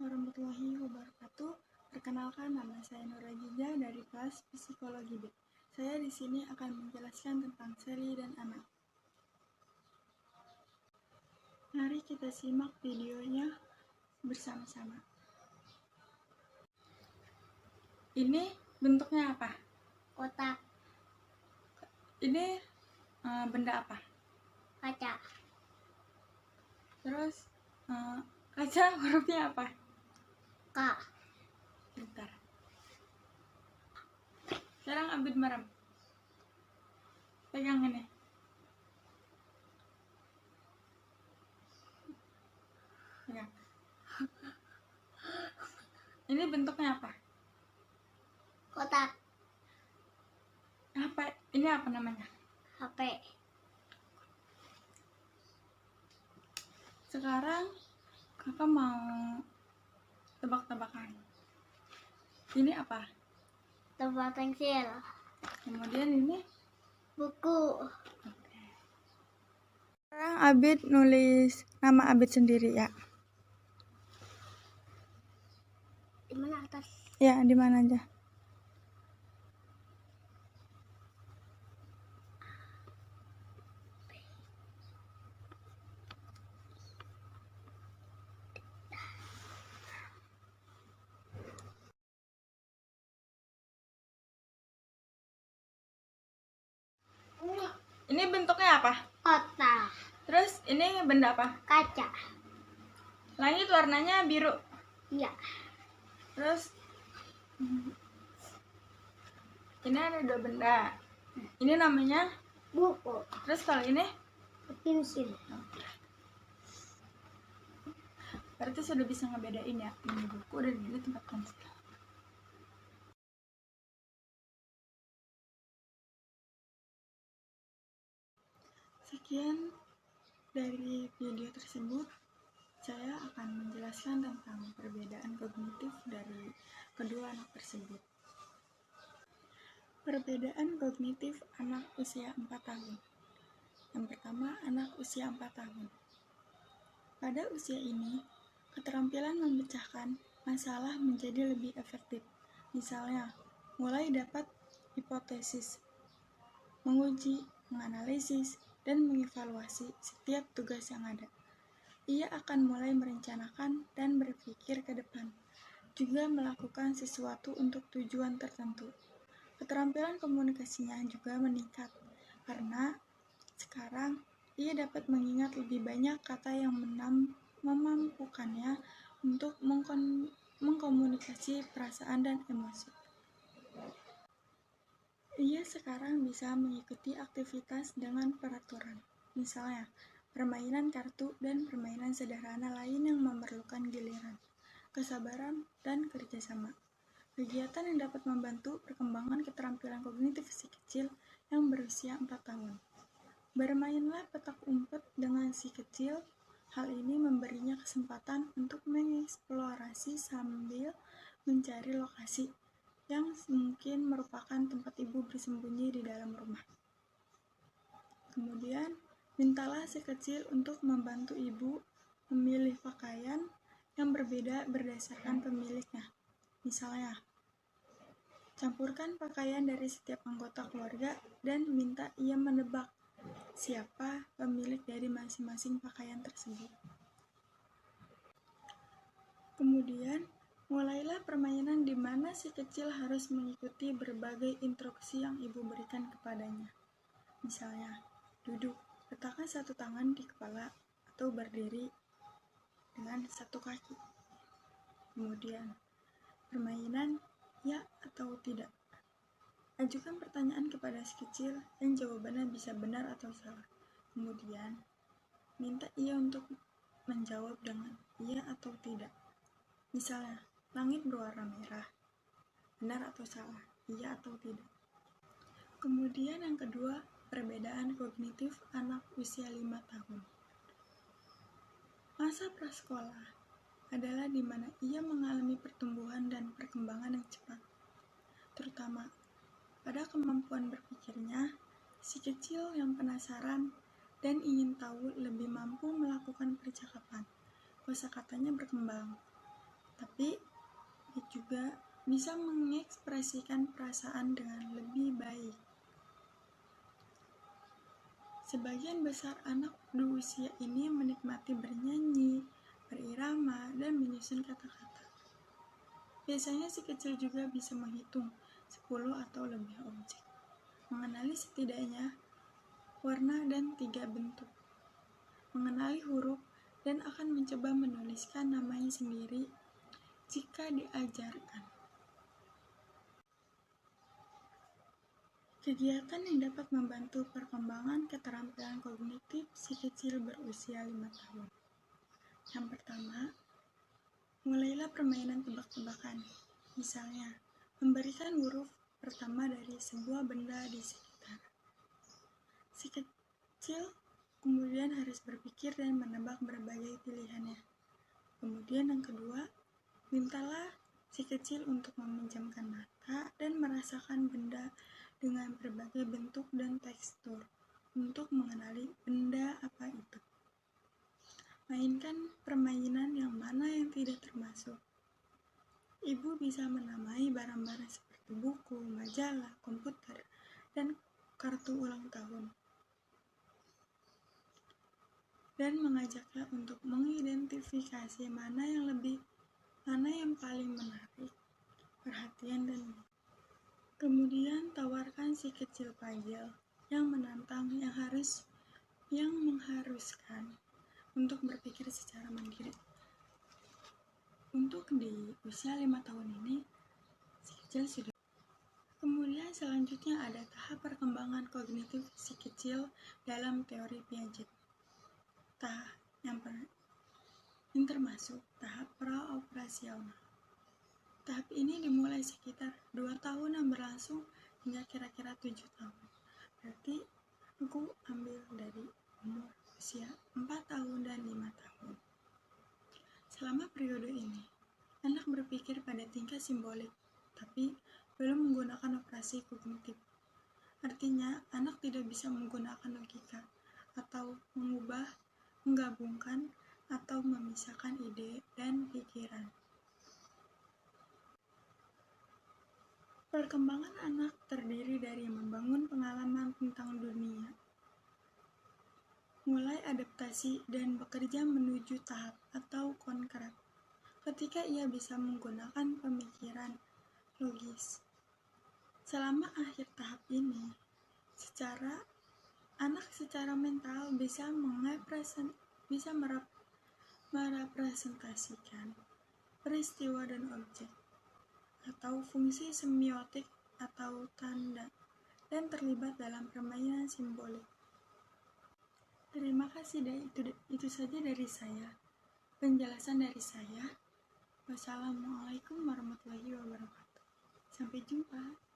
warahmatullahi wabarakatuh. Perkenalkan, nama saya Nura Giza dari kelas Psikologi B. Saya di sini akan menjelaskan tentang seri dan anak. Mari kita simak videonya bersama-sama. Ini bentuknya apa? Kotak. Ini benda apa? Kaca. Terus kaca hurufnya apa? K. Bentar. Sekarang Abid merem. Pegang ini. Pegang. Ini bentuknya apa? Kotak. Apa? Ini apa namanya? HP. Sekarang kakak mau tebak-tebakan. Ini apa? Tempat pensil. Kemudian ini Buku. oke. Sekarang Abid nulis nama Abid sendiri ya. Di mana atas? Ya, di mana aja. Ini bentuknya apa? Kotak. Terus ini benda apa? Kaca. Langit warnanya biru. Iya. Terus ini ada dua benda. Ini namanya Buku. terus kalau ini Pensil. berarti sudah bisa ngebedain ya. Ini buku dan ini tempat pensil. Sekian dari video tersebut. Saya akan menjelaskan tentang perbedaan kognitif dari kedua anak tersebut. Perbedaan kognitif anak usia 4 tahun. Yang pertama, anak usia 4 tahun. Pada usia ini, keterampilan memecahkan masalah menjadi lebih efektif. Misalnya, mulai dapat hipotesis, menguji, menganalisis, dan mengevaluasi setiap tugas yang ada. Ia akan mulai merencanakan dan berpikir ke depan, juga melakukan sesuatu untuk tujuan tertentu. Keterampilan komunikasinya juga meningkat, karena sekarang ia dapat mengingat lebih banyak kata yang memampukannya untuk mengkomunikasi perasaan dan emosi. Ia sekarang bisa mengikuti aktivitas dengan peraturan, misalnya permainan kartu dan permainan sederhana lain yang memerlukan giliran, kesabaran, dan kerjasama. Kegiatan yang dapat membantu perkembangan keterampilan kognitif si kecil yang berusia 4 tahun. Bermainlah petak umpet dengan si kecil. Hal ini memberinya kesempatan untuk mengeksplorasi sambil mencari lokasi yang mungkin merupakan tempat ibu bersembunyi di dalam rumah. Kemudian, mintalah si kecil untuk membantu ibu memilih pakaian yang berbeda berdasarkan pemiliknya. Misalnya, campurkan pakaian dari setiap anggota keluarga dan minta ia menebak siapa pemilik dari masing-masing pakaian tersebut. Kemudian, mulailah permainan di mana si kecil harus mengikuti berbagai instruksi yang ibu berikan kepadanya. Misalnya, duduk, letakkan satu tangan di kepala atau berdiri dengan satu kaki. Kemudian, permainan ya atau tidak. Ajukan pertanyaan kepada si kecil dan jawabannya bisa benar atau salah. Kemudian, minta ia untuk menjawab dengan iya atau tidak. Misalnya, langit berwarna merah. Benar atau salah? Iya atau tidak? Kemudian yang kedua, perbedaan kognitif anak usia 5 tahun. Masa prasekolah adalah di mana ia mengalami pertumbuhan dan perkembangan yang cepat. Terutama pada kemampuan berpikirnya, si kecil yang penasaran dan ingin tahu lebih mampu melakukan percakapan. Kosakatanya berkembang. tapi dia juga bisa mengekspresikan perasaan dengan lebih baik. Sebagian besar anak di usia ini menikmati bernyanyi, berirama, dan menyusun kata-kata. Biasanya si kecil juga bisa menghitung 10 atau lebih objek, mengenali setidaknya warna dan 3 bentuk, mengenali huruf, dan akan mencoba menuliskan namanya sendiri jika diajarkan. Kegiatan yang dapat membantu perkembangan keterampilan kognitif si kecil berusia 5 tahun. Yang pertama, mulailah permainan tebak-tebakan. Misalnya, memberikan huruf pertama dari sebuah benda di sekitar. Si kecil kemudian harus berpikir dan menebak berbagai pilihannya. Kemudian yang kedua, mintalah si kecil untuk memejamkan mata dan merasakan benda dengan berbagai bentuk dan tekstur untuk mengenali benda apa itu. Mainkan permainan yang mana yang tidak termasuk. Ibu bisa menamai barang-barang seperti buku, majalah, komputer, dan kartu ulang tahun. Dan mengajaknya untuk mengidentifikasi mana yang paling menarik perhatian dan kemudian tawarkan si kecil puzzle yang menantang yang mengharuskan untuk berpikir secara mandiri. Untuk di usia 5 tahun ini, si kecil sudah. Kemudian selanjutnya ada tahap perkembangan kognitif si kecil dalam teori Piaget. Yang termasuk tahap praoperasional. Tahap ini dimulai sekitar 2 tahun dan berlangsung hingga kira-kira 7 tahun. Berarti aku ambil dari umur usia 4 tahun dan 5 tahun. Selama periode ini, anak berpikir pada tingkat simbolik, tapi belum menggunakan operasi kognitif. Artinya, anak tidak bisa menggunakan logika atau mengubah, menggabungkan, atau memisahkan ide dan pikiran. Perkembangan anak terdiri dari membangun pengalaman tentang dunia, mulai adaptasi dan bekerja menuju tahap atau konkret. Ketika ia bisa menggunakan pemikiran logis. Selama akhir tahap ini, anak secara mental bisa merepresentasikan peristiwa dan objek, atau fungsi semiotik atau tanda, dan terlibat dalam permainan simbolik. Terima kasih, itu saja dari saya. Penjelasan dari saya. Wassalamualaikum warahmatullahi wabarakatuh. Sampai jumpa.